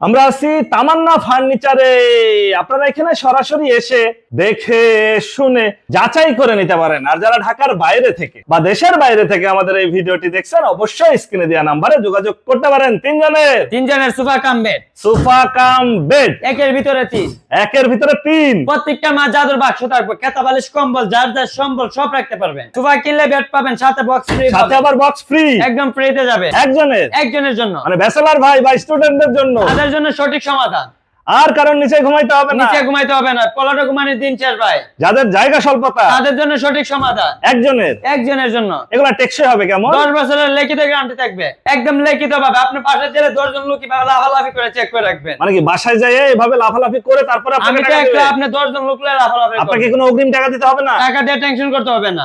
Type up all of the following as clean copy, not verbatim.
আমরা আছি তামান্না ফার্নিচারে। আপনারা এখানে সরাসরি এসে দেখে শুনে যাচাই করে নিতে পারেন। আর যারা ঢাকার বাইরে থেকে বা দেশের বাইরে থেকে আমাদের এই ভিডিওটি দেখছেন, অবশ্যই স্ক্রিনে দেওয়া নাম্বারে যোগাযোগ করতে পারেন। তিনজনের sofa cum bed, sofa cum bed, একের ভিতরে তিন। প্রত্যেকটা মা জাদুর বাক্স থাকবে, কেতা বালিশ কম্বল যার যার সম্বল সব রাখতে পারবেন। সোফা কিনলে বেড পাবেন, সাথে বক্স ফ্রি, সাথে আবার বক্স ফ্রি, একদম ফ্রিতে যাবে। একজনের জন্য, মানে ব্যাচেলর ভাই বা স্টুডেন্টদের জন্য, তাদের জন্য সঠিক সমাধান। আর কারণ নিচে ঘুমাইতে হবে না, পলাটা ঘুমানোর দিন শেষ ভাই। যাদের জায়গা স্বল্পতা তাদের জন্য সঠিক সমাধান। একজনের জন্য। এগুলা টেকসই হবে কেমন? 10 বছরের লিখিত গ্যারান্টি থাকবে, একদম লিখিত ভাবে। আপনি পাশে গেলে 10 জন লোক কিভাবে লাফালাফি করে চেক করে রাখবেন। মানে কি বাসায় যায় এভাবে লাফালাফি করে তারপরে আপনি 10 জন লোক লাফালাফি করবেন। আপনাকে কোনো অগ্রিম টাকা দিতে হবে না, টাকা দিয়ে টেনশন করতে হবে না,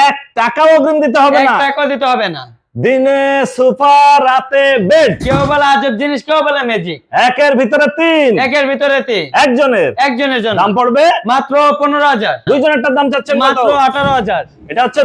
1 টাকাও অগ্রিম দিতে হবে না, 1 টাকাও দিতে হবে না। দিনে সোফা, রাতে বেড। কেউ বলে আজব জিনিস, কেউ বলে ম্যাজিক। একের ভিতরে তিন, একজনের জন্য। দাম পড়বে মাত্র 15,000। দুইজনেরটার দাম চাচ্ছেন মাত্র 18,000। এটা হচ্ছে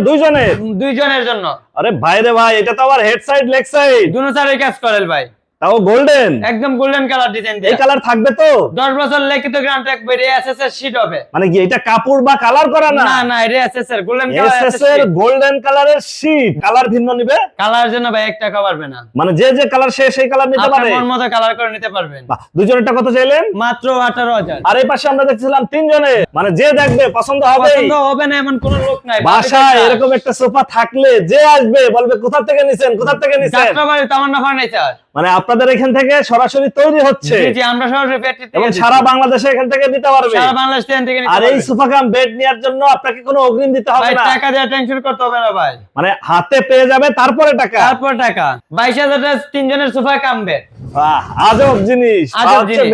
দুইজনের জন্য। আরে ভাইরে ভাই, এটা তো আবার হেড সাইড লেগ সাইড দুনো সাইডে কাজ করেন ভাই, তাও গোল্ডেন, একদম গোল্ডেন কালার ডিজাইন। এই কালার থাকবে তো? 10 বছর লিখিত গ্যারান্টি থাকবে। এসএসএর শীট হবে। মানে কি এটা কাপড় বা কালার করা না? না, এটা এসএসএর গোল্ডেন কালার, এসএসএর গোল্ডেন কালারের শীট। কালার ভিন্ন নিবে? কালার জন্য ভাই 1 টাকা পারবে না, মানে যে কালার সেই কালার নিতে পারে, আপনার মন মতো কালার করে নিতে পারবেন। দুইজনেরটা কত চাইলেন? মাত্র 18,000। আর এই পাশে আমরা দেখছিলাম তিনজনের, মানে যে দেখবে পছন্দ হবে না এমন কোন লোক নাই। বাসায় এরকম একটা সোফা থাকলে যে আসবে বলবে কোথা থেকে নিছেন। যাত্রাবাড়ি তামান্না ফার্নিচার। মানে আপনাদের এখান থেকে সরাসরি তৈরি হচ্ছে। জি, আমরা সরাসরি ফ্যাক্টরি থেকে, এবং সারা বাংলাদেশে এখান থেকে নিতে পারবে। সারা বাংলাদেশ থেকে নিতে পারবে। আর এই সোফা কাম বেড নেওয়ার জন্য আপনাকে কোনো অগ্রিম দিতে হবে না, টাকা দিয়ে টেনশন করতে হবে না ভাই। মানে হাতে পেয়ে যাবে তারপরে টাকা। 22,000 তিনজনের সোফা কাম বেড। বাহ, আজব জিনিস,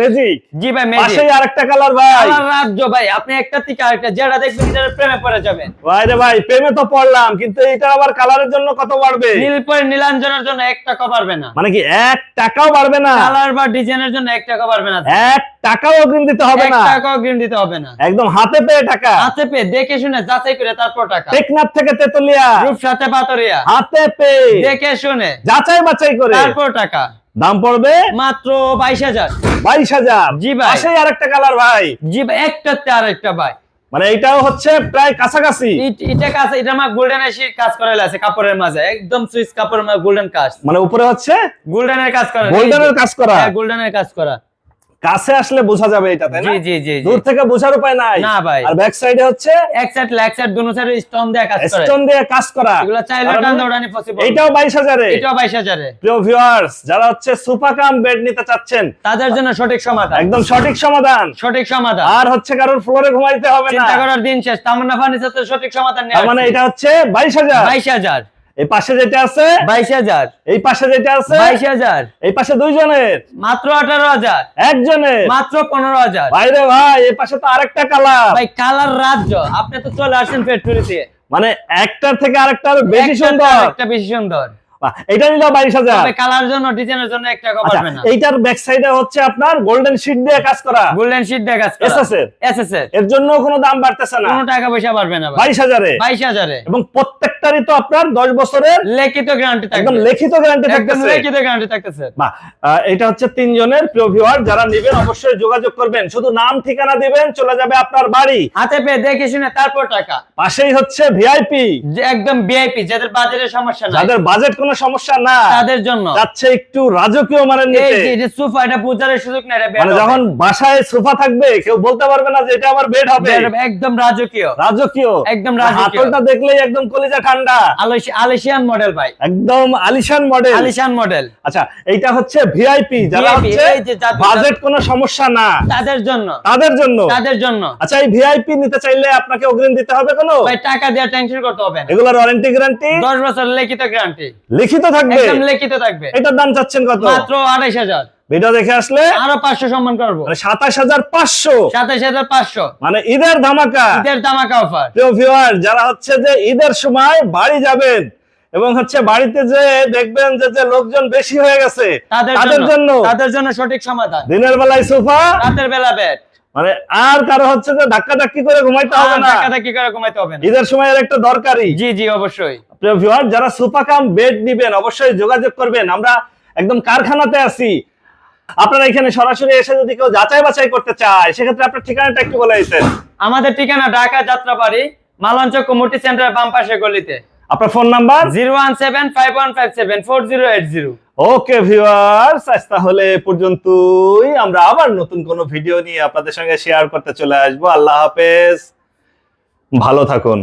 ম্যাজিক। জি ভাই, ম্যাজিক। পাশেই আরেকটা কালার ভাই, কালার রাজ্য ভাই। আপনি একটা থেকে আরেকটা যেটা দেখবেন সেটার প্রেমে পড়ে যাবেন। ভাই রে ভাই, প্রেমে তো পড়লাম, কিন্তু এটা আবার কালারের জন্য কত বাড়বে? নীল পরে নীলাঞ্জনের জন্য 1 টাকা পারবে না, মানে কি 1 টাকাও বাড়বে না? কালার বা ডিজাইনের জন্য 1 টাকা পারবে না, 1 টাকাও অগ্রিম দিতে হবে না, 1 টাকাও অগ্রিম দিতে হবে না। একদম হাতে পেয়ে টাকা, হাতে পেয়ে দেখে শুনে যাচাই করে তারপর টাকা। টেকনাফ থেকে তেতুলিয়া, রূপসাতে পাতরিয়া, হাতে পেয়ে দেখে শুনে যাচাই বাছাই করে তারপর টাকা। দাম পড়বে মাত্র 22,000। 22,000। জি ভাই, পাশেই আরেকটা কালার ভাই। জি ভাই, একটাতে আরেকটা ভাই। মানে এটাও হচ্ছে প্রায় কাছাকাছি। এটা মা গোল্ডেন এর কাজ করাইলা আছে কাপড়ের মাঝে, একদম সুইস কাপড়ের মাঝে গোল্ডেন কাজ। মানে উপরে হচ্ছে গোল্ডেনের কাজ করা, গোল্ডেনের কাজ করা। হ্যাঁ, গোল্ডেনের কাজ করা। কাছে আসলে বোঝা যাবে এটা, তাই না? জি। দূর থেকে বোঝার উপায় নাই। না ভাই। আর ব্যাক সাইডে হচ্ছে এক সাইড লেগ সাইড দুনো সাইডে স্টোন দিয়ে কাজ করা, স্টোন দিয়ে কাজ করা। এগুলা চাইলে টান দৌড়ানি পসিবল। এটাও 22,000 এ, এটাও 22,000 এ। প্রিয় ভিউয়ার্স, যারা হচ্ছে সোফা কাম বেড নিতে চাচ্ছেন তাদের জন্য সঠিক সমাধান, একদম সঠিক সমাধান। আর হচ্ছে কারোর ফ্লোরে ঘুমাইতে হবে না, চিন্তা করার দিন শেষ। তামান্না ফার্নিচার তো সঠিক সমাধান নেই। মানে এটা হচ্ছে 22,000। এই পাশে যেটা আছে 22,000, এই পাশে যেটা আছে 22,000, এই পাশে দুইজনের মাত্র 18,000, একজনের মাত্র 15,000। ভাইরে ভাই, এই পাশে তো আরেকটা কালার ভাই, কালার রাজ্য। আপনি তো চলে আসেন ফ্যাক্টরিতে, মানে একটার থেকে আরেকটার বেশি সুন্দর, একটা বেশি সুন্দর। এটা নিল 22,000। কালার জন্য ডিজাইনের জন্য 1 টাকা পারবে না। এইটার ব্যাক সাইডে হচ্ছে আপনার গোল্ডেন শীট দিয়ে কাজ করা, গোল্ডেন শীট দিয়ে কাজ করা, এসএসএর। এর জন্য কোনো দাম বাড়তেছে না, কোনো টাকা পয়সা পারবে না। 22,000 এ, 22,000 এ। এবং প্রত্যেকটারই তো আপনার 10 বছরের লিখিত গ্যারান্টি থাকবে, একদম লিখিত গ্যারান্টি থাকতেছে, লিখিত গ্যারান্টি থাকতেছে। বাহ, এটা হচ্ছে তিনজনের। প্রিয় ভিউয়ার, যারা নেবেন অবশ্যই যোগাযোগ করবেন, শুধু নাম ঠিকানা দিবেন, চলে যাবে আপনার বাড়ি। হাতে পেয়ে দেখে শুনে তারপর টাকা। পাশেই হচ্ছে ভিআইপি, একদম ভিআইপি, যাদের বাজেটের সমস্যা নাই, যাদের বাজেট কোনো সমস্যা না, তাদের জন্য যাচ্ছে একটু রাজকীয় মানের নিতে। এই যে সোফা, এটা বুঝার সুযোগ নাই, এটা মানে যখন বাসায় সোফা থাকবে কেউ বলতে পারবে না যে এটা আমার বেড হবে, একদম রাজকীয়, একদম রাজকীয়। হাতলটা দেখলেই একদম কলিজা ঠান্ডা। আলিশান মডেল ভাই, একদম আলিশান মডেল। আচ্ছা, এইটা হচ্ছে ভিআইপি, যারা হচ্ছে বাজেট কোনো সমস্যা না, তাদের জন্য। আচ্ছা, এই ভিআইপি নিতে চাইলে আপনাকে অগ্রিম দিতে হবে কোনো? ভাই, টাকা দিয়ে টেনশন করতে হবে না। এগুলোর ওয়ারেন্টি গ্যারান্টি 10 বছর লিখিত গ্যারান্টি, লিখিত থাকবে, একদম লিখিত থাকবে। এটার দাম চাচ্ছেন কত? মাত্র 28,000। ভিডিও দেখে আসলে আরো 500 সম্মান করব, মানে 27,500, 27,500, মানে ঈদের ধামাকা অফার। প্রিয় ভিউয়ার, যারা হচ্ছে যে ঈদের সময় বাড়ি যাবেন এবং হচ্ছে বাড়িতে যে দেখবেন যে লোকজন বেশি হয়ে গেছে, তাদের জন্য সঠিক সমাধান। দিনের বেলায় সোফা, রাতের বেলা বেড, মানে আর কারো হচ্ছে যে ধাক্কাধাক্কি করে ঘুমাইতে হবে না, ঈদের সময় একটা দরকারি। জি অবশ্যই। প্রিয় ভিউয়ার, যারা সোফা কাম বেড নিবেন অবশ্যই যোগাযোগ করবেন। আমরা একদম কারখানাতে আছি, আপনারা এখানে সরাসরি এসে যদি কেউ যাচাই বাছাই করতে চায় সেক্ষেত্রে আপনার ঠিকানাটা একটু বলে দিতেন। আমাদের ঠিকানা ঢাকা যাত্রাবাড়ি মালঞ্চ কমিউনিটি সেন্টার বাম পাশে গলিতে। আপনার ফোন নাম্বার 01751574080। ওকে ভিউয়ার্স, আজ তাহলে এ পর্যন্তই। আমরা আবার নতুন কোনো ভিডিও নিয়ে আপনাদের সঙ্গে শেয়ার করতে চলে আসবো। আল্লাহ হাফেজ, ভালো থাকুন।